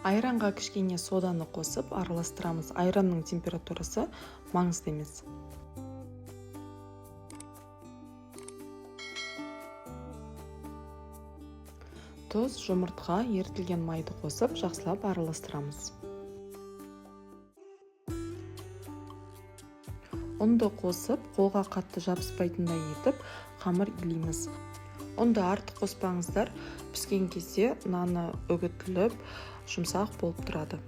Айранға кішкене соданы қосып араластырамыз. Айранның температурасы маңызды емес. Тұз, жұмыртқа, ерітілген майды қосып жақсылап араластырамыз. Ұнды қосып, қолға қатты жабыспайтындай етіп, қамыр илейміз. Ұнды артық қоспаңыздар, піскен кезде наны үгітіліп, жұмсақ болып тұрады.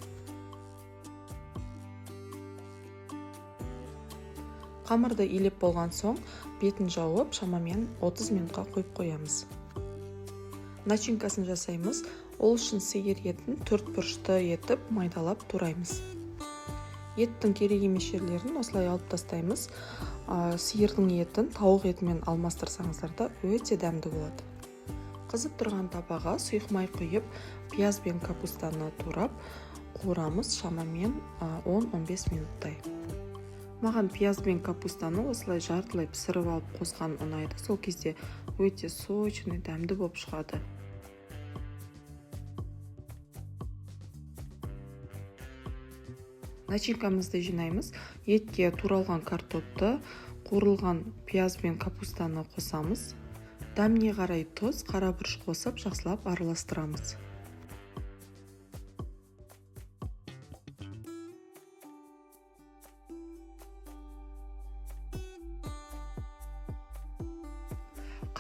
Қамырды илеп болған соң, бетін жауып, шамамен 30 минутқа қойып қоямыз. Начинкасын жасаймыз. Ол үшін сиыр етін 4 бұрышты етіп майдалап тураймыз. Еттің керек емес жерлерін осылай алып тастаймыз. Сиырдың етін тауық етімен алмастырсаңыздар да өте дәмді болады. Қызып тұрған табаға сұйық май құйып, пияз бен капустаны турап, қуырамыз шамамен 10-15 минуттай. Маған пияз бен капустаны осылай жартылай пісіріп алып қосқан ұнайды. Сол кезде өте сочный, дәмді болып шығады. Начинкамызды жинаймыз. Етке туралған картопты, қуырылған пияз бен капустаны қосамыз. Дәміне қарай тұз, қара бұрыш қосып, жақсылап араластырамыз.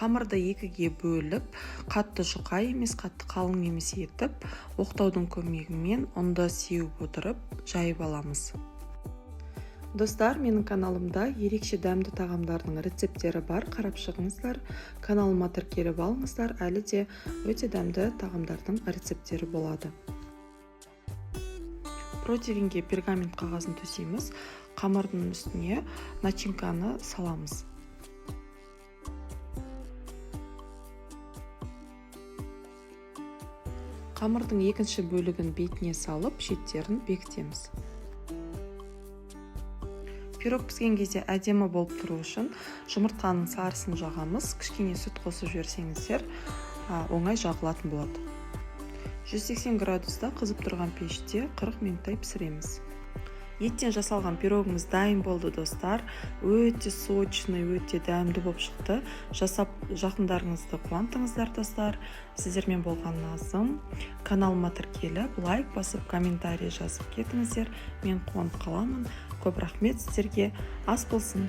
Қамырды екіге бөліп, қатты жұқа емес, қатты қалың емес етіп, оқтаудың көмегімен ұнды сеуіп отырып, жайып аламыз. Достар, менің каналымда ерекше дәмді тағамдардың рецептері бар, қарап шығыңыздар. Каналыма тіркеліп алыңыздар, әлі де өте дәмді тағамдардың рецептері болады. Противенге пергамент қағазын төсейміз, қамырдың үстіне начинканы саламыз. Қамырдың екінші бөлігін бетіне салып, шеттерін бекітеміз. Пирог піскен кезде әдемі болып тұру үшін жұмыртқаның сарысын жағамыз. Кішкене сүт қосып жіберсеңіздер, оңай жағылатын болады. 180 градуста қызып тұрған пеште 40 минуттай пісіреміз. Еттен жасалған пирогымыз дайын болды, достар. Өте сочный, өте дәмді болып шықты. Жасап жақындарыңызды қуантыңыздар, достар. Сіздермен болған Назым. Каналыма тіркеліп, лайк басып, комментарий жазып кетіңіздер. Мен қуанып қаламын. Көп рахмет сіздерге. Ас болсын.